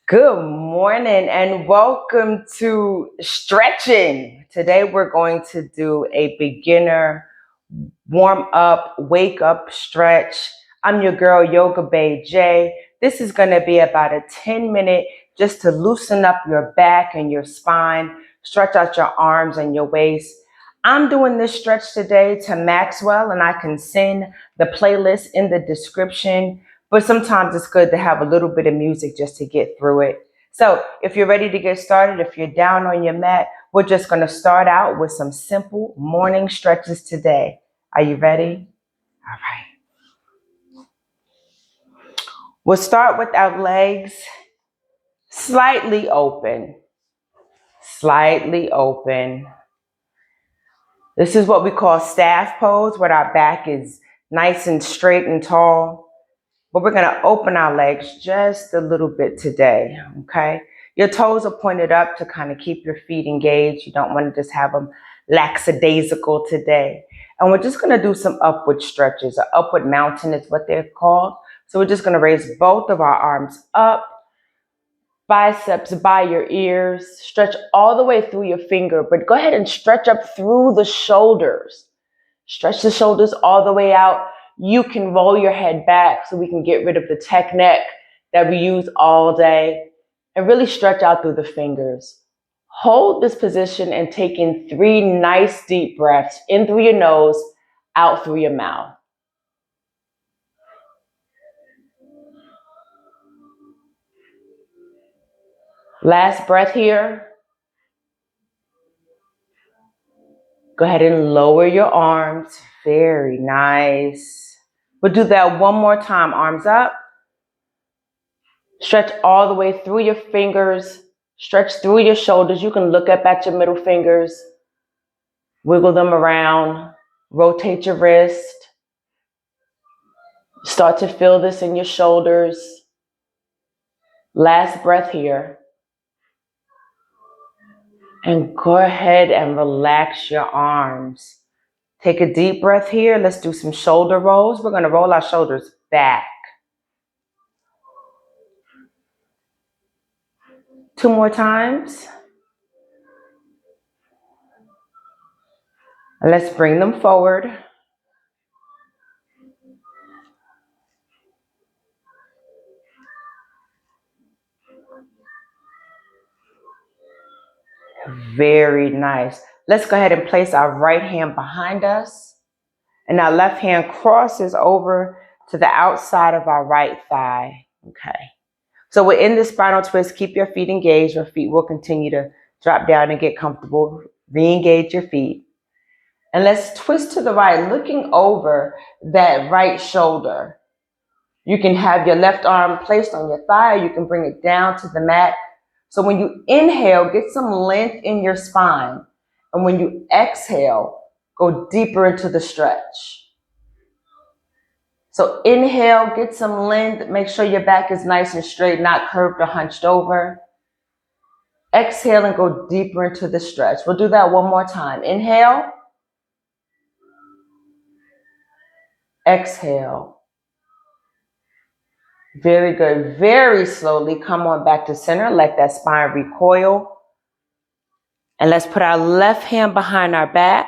Good morning and welcome to stretching. Today we're going to do a beginner warm up, wake up stretch. I'm your girl, Yoga Bay J. This is going to be about a 10-minute just to loosen up your back and your spine, stretch out your arms and your waist. I'm doing this stretch today to Maxwell, and I can send the playlist in the description. But sometimes it's good to have a little bit of music just to get through it. So if you're ready to get started, if you're down on your mat, we're just going to start out with some simple morning stretches today. Are you ready? All right. We'll start with our legs slightly open. Slightly open. This is what we call staff pose, where our back is nice and straight and tall. But we're going to open our legs just a little bit today, okay? Your toes are pointed up to kind of keep your feet engaged. You don't want to just have them lackadaisical today. And we're just going to do some upward stretches. An upward mountain is what they're called. So we're just going to raise both of our arms up, biceps by your ears, stretch all the way through your finger, but go ahead and stretch up through the shoulders. Stretch the shoulders all the way out. You can roll your head back so we can get rid of the tech neck that we use all day, and really stretch out through the fingers. Hold this position and take in 3 nice deep breaths, in through your nose, out through your mouth. Last breath here. Go ahead and lower your arms. Very nice. We'll do that one more time. Arms up. Stretch all the way through your fingers. Stretch through your shoulders. You can look up at your middle fingers. Wiggle them around. Rotate your wrist. Start to feel this in your shoulders. Last breath here. And go ahead and relax your arms. Take a deep breath here. Let's do some shoulder rolls. We're going to roll our shoulders back. 2 more times. And let's bring them forward. Very nice. Let's go ahead and place our right hand behind us, and our left hand crosses over to the outside of our right thigh. Okay. So we're in the spinal twist. Keep your feet engaged. Your feet will continue to drop down and get comfortable. Re-engage your feet. And let's twist to the right, looking over that right shoulder. You can have your left arm placed on your thigh. You can bring it down to the mat. So when you inhale, get some length in your spine. And when you exhale, go deeper into the stretch. So inhale, get some length. Make sure your back is nice and straight, not curved or hunched over. Exhale and go deeper into the stretch. We'll do that one more time. Inhale. Exhale. Very good. Very slowly come on back to center. Let that spine recoil. And let's put our left hand behind our back.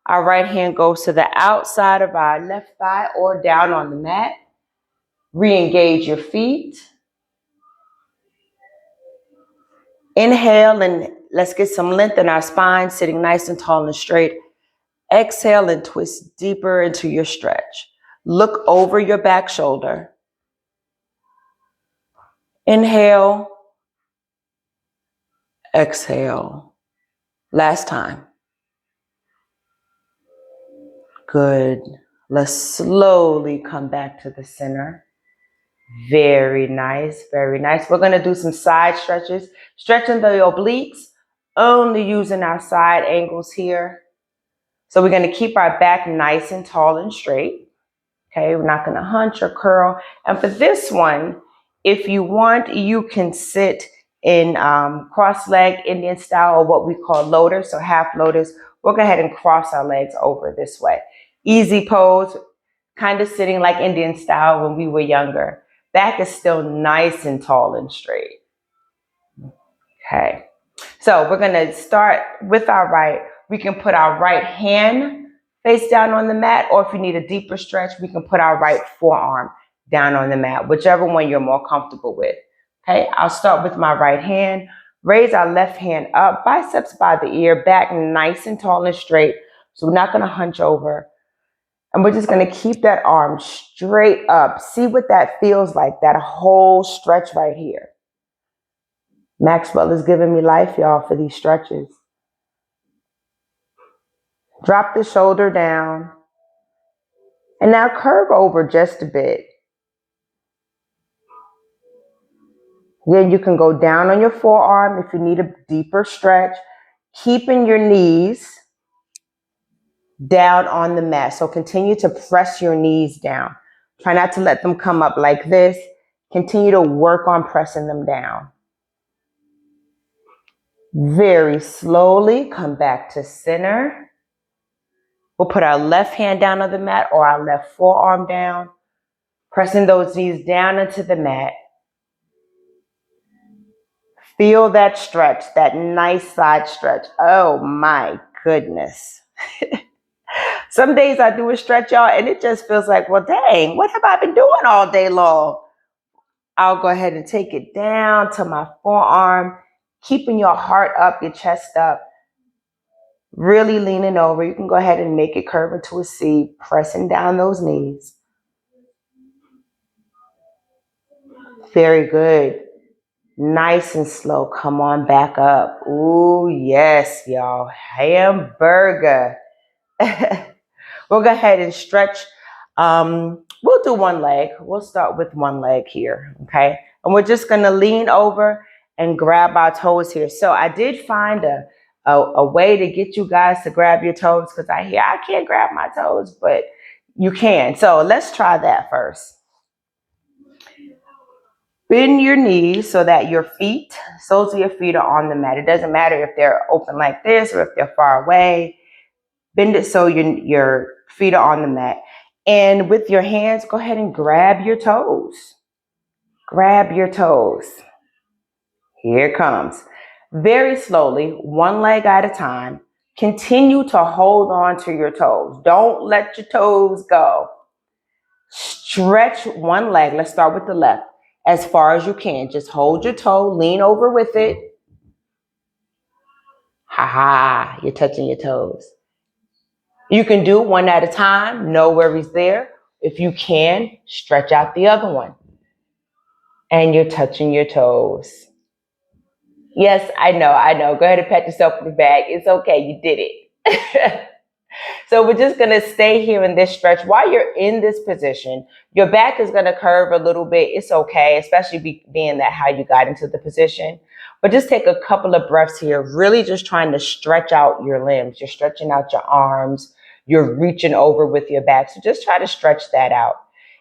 Our right hand goes to the outside of our left thigh or down on the mat. Re-engage your feet. Inhale and let's get some length in our spine, sitting nice and tall and straight. Exhale and twist deeper into your stretch. Look over your back shoulder. Inhale. Exhale. Last time. Good. Let's slowly come back to the center. Very nice, very nice. We're going to do some side stretches, stretching the obliques, only using our side angles here. So we're going to keep our back nice and tall and straight. Okay, we're not going to hunch or curl. And for this one, if you want, you can sit in cross-leg Indian style, or what we call lotus, so half lotus. We'll go ahead and cross our legs over this way. Easy pose, kind of sitting like Indian style when we were younger. Back is still nice and tall and straight. Okay. So we're going to start with our right. We can put our right hand face down on the mat, or if you need a deeper stretch, we can put our right forearm down on the mat, whichever one you're more comfortable with. Okay, I'll start with my right hand. Raise our left hand up, biceps by the ear, back nice and tall and straight. So we're not going to hunch over. And we're just going to keep that arm straight up. See what that feels like, that whole stretch right here. Maxwell is giving me life, y'all, for these stretches. Drop the shoulder down. And now curve over just a bit. Then you can go down on your forearm if you need a deeper stretch, keeping your knees down on the mat. So continue to press your knees down. Try not to let them come up like this. Continue to work on pressing them down. Very slowly come back to center. We'll put our left hand down on the mat or our left forearm down, pressing those knees down into the mat. Feel that stretch, that nice side stretch. Oh my goodness. Some days I do a stretch, y'all, and it just feels like, well, dang, what have I been doing all day long? I'll go ahead and take it down to my forearm, keeping your heart up, your chest up, really leaning over. You can go ahead and make it curve into a C, pressing down those knees. Very good. Nice and slow. Come on back up. Ooh, yes, y'all. Hamburger. We'll go ahead and stretch. We'll do one leg. We'll start with one leg here, okay? And we're just going to lean over and grab our toes here. So I did find a way to get you guys to grab your toes, because I can't grab my toes, but you can. So let's try that first. Bend your knees so that your feet, soles of your feet are on the mat. It doesn't matter if they're open like this or if they're far away. Bend it so your feet are on the mat. And with your hands, go ahead and grab your toes. Grab your toes. Here it comes. Very slowly, one leg at a time. Continue to hold on to your toes. Don't let your toes go. Stretch one leg. Let's start with the left. As far as you can. Just hold your toe, lean over with it. You're touching your toes. You can do one at a time, no worries there. If you can, stretch out the other one. And you're touching your toes. Yes, I know. Go ahead and pat yourself on the back. It's okay, you did it. So we're just going to stay here in this stretch. While you're in this position, your back is going to curve a little bit. It's okay, especially being that how you got into the position. But just take a couple of breaths here, really just trying to stretch out your limbs. You're stretching out your arms. You're reaching over with your back. So just try to stretch that out.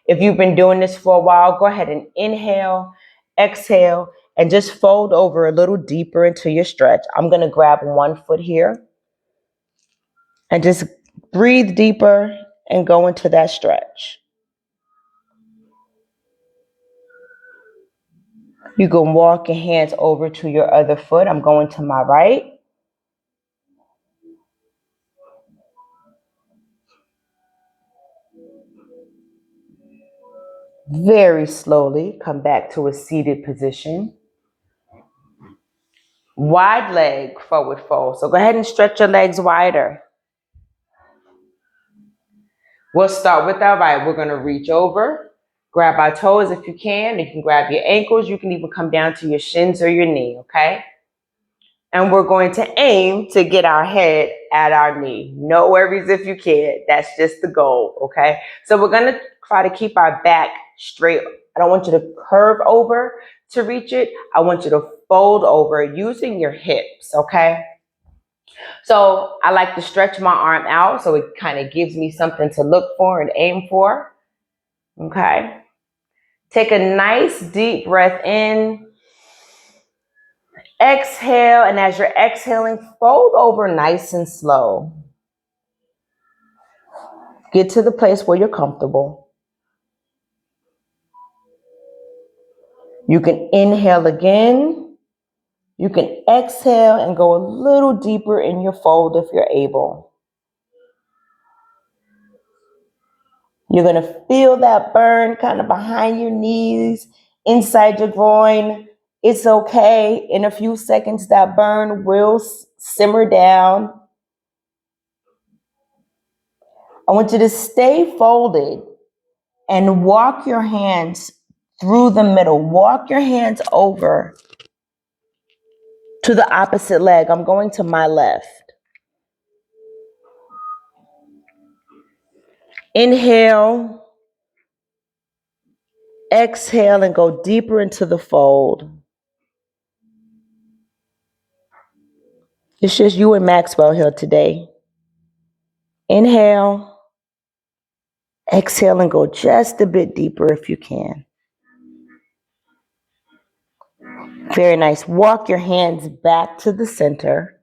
If you've been doing this for a while, go ahead and inhale, exhale, and just fold over a little deeper into your stretch. I'm going to grab one foot here and just breathe deeper and go into that stretch. You can walk your hands over to your other foot. I'm going to my right. Very slowly come back to a seated position. Wide leg forward fold. So go ahead and stretch your legs wider. We'll start with our right. We're going to reach over, grab our toes if you can. You can grab your ankles. You can even come down to your shins or your knee, okay? And we're going to aim to get our head at our knee. No worries if you can't. That's just the goal, okay? So we're going to try to keep our back straight. I don't want you to curve over to reach it. I want you to fold over using your hips, okay? So I like to stretch my arm out so it kind of gives me something to look for and aim for, okay? Take a nice deep breath in. Exhale, and as you're exhaling, fold over nice and slow. Get to the place where you're comfortable. You can inhale again You can exhale and go a little deeper in your fold if you're able. You're going to feel that burn kind of behind your knees, inside your groin. It's okay. In a few seconds, that burn will simmer down. I want you to stay folded and walk your hands through the middle. Walk your hands over to the opposite leg. I'm going to my left. Inhale, exhale, and go deeper into the fold. It's just you and Maxwell here today. Inhale, exhale, and go just a bit deeper if you can. Very nice. Walk your hands back to the center.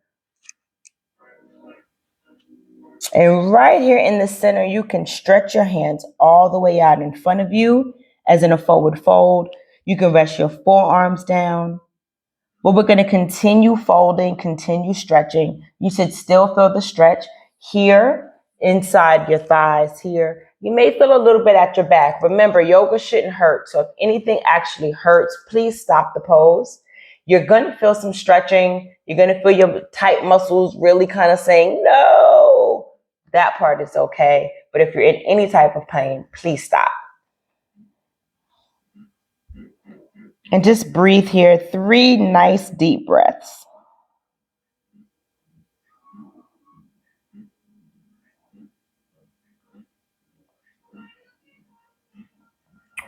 And right here in the center, you can stretch your hands all the way out in front of you, as in a forward fold. You can rest your forearms down. But we're going to continue folding, continue stretching. You should still feel the stretch here, inside your thighs here. You may feel a little bit at your back. Remember, yoga shouldn't hurt. So if anything actually hurts, please stop the pose. You're going to feel some stretching. You're going to feel your tight muscles really kind of saying, no. That part is okay. But if you're in any type of pain, please stop. And just breathe here. 3 nice deep breaths.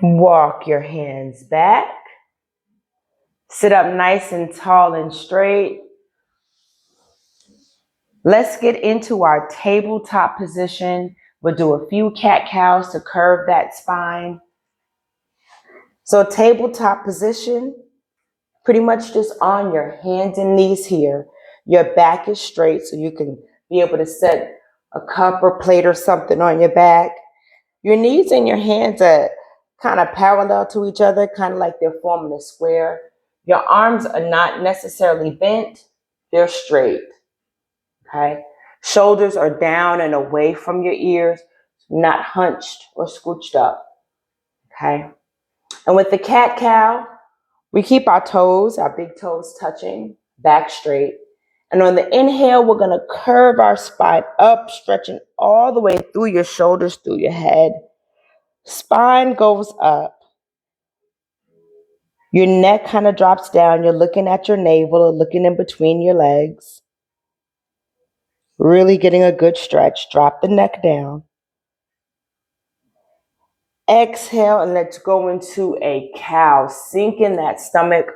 Walk your hands back. Sit up nice and tall and straight. Let's get into our tabletop position. We'll do a few cat-cows to curve that spine. So tabletop position, pretty much just on your hands and knees here. Your back is straight so you can be able to set a cup or plate or something on your back. Your knees and your hands are kind of parallel to each other, kind of like they're forming a square. Your arms are not necessarily bent, they're straight, okay? Shoulders are down and away from your ears, not hunched or scooched up, okay? And with the cat-cow, we keep our toes, our big toes touching, back straight. And on the inhale, we're gonna curve our spine up, stretching all the way through your shoulders, through your head. Spine goes up. Your neck kind of drops down. You're looking at your navel or looking in between your legs. Really getting a good stretch. Drop the neck down. Exhale and let's go into a cow. Sinking that stomach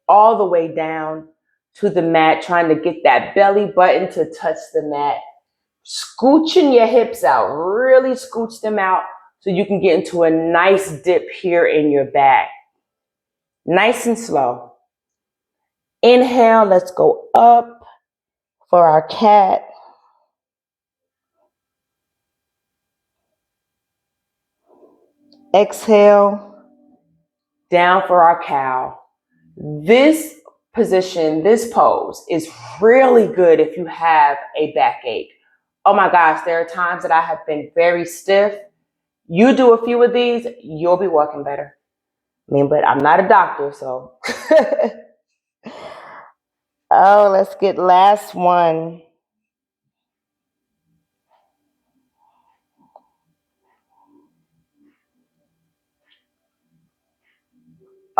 all the way down to the mat, trying to get that belly button to touch the mat. Scooching your hips out. Really scooch them out so you can get into a nice dip here in your back. Nice and slow. Inhale, let's go up for our cat. Exhale, down for our cow. This position, this pose is really good if you have a backache. Oh my gosh, there are times that I have been very stiff. You do a few of these, you'll be walking better. I mean, but I'm not a doctor, so. Oh, let's get last one.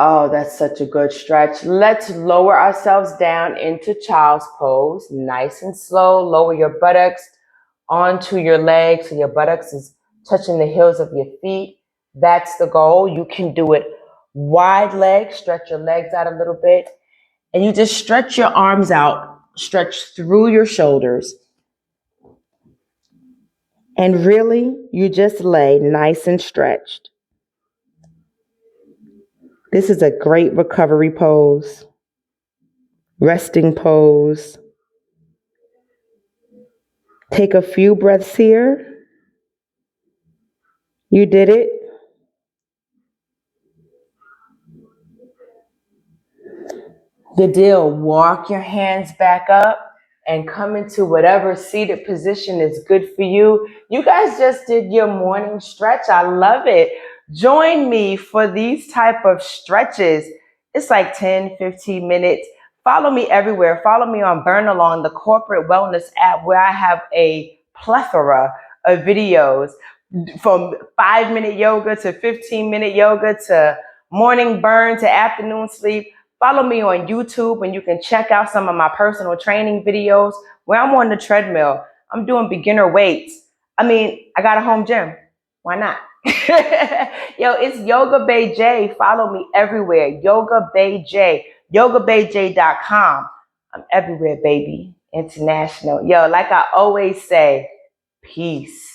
Oh, that's such a good stretch. Let's lower ourselves down into child's pose. Nice and slow. Lower your buttocks onto your legs so your buttocks is touching the heels of your feet. That's the goal. You can do it wide legs. Stretch your legs out a little bit. And you just stretch your arms out. Stretch through your shoulders. And really, you just lay nice and stretched. This is a great recovery pose. Resting pose. Take a few breaths here. You did it. the deal. Walk your hands back up and come into whatever seated position is good for you. You guys just did your morning stretch. I love it. Join me for these type of stretches. It's like 10, 15 minutes. Follow me everywhere. Follow me on Burn Along, the corporate wellness app, where I have a plethora of videos from 5-minute yoga to 15-minute yoga to morning burn to afternoon sleep. Follow me on YouTube and you can check out some of my personal training videos where I'm on the treadmill. I'm doing beginner weights. I mean, I got a home gym. Why not? Yo, it's Yoga Bay J. Follow me everywhere. Yoga Bay J. YogaBayJ.com. I'm everywhere, baby. International. Yo, like I always say, peace.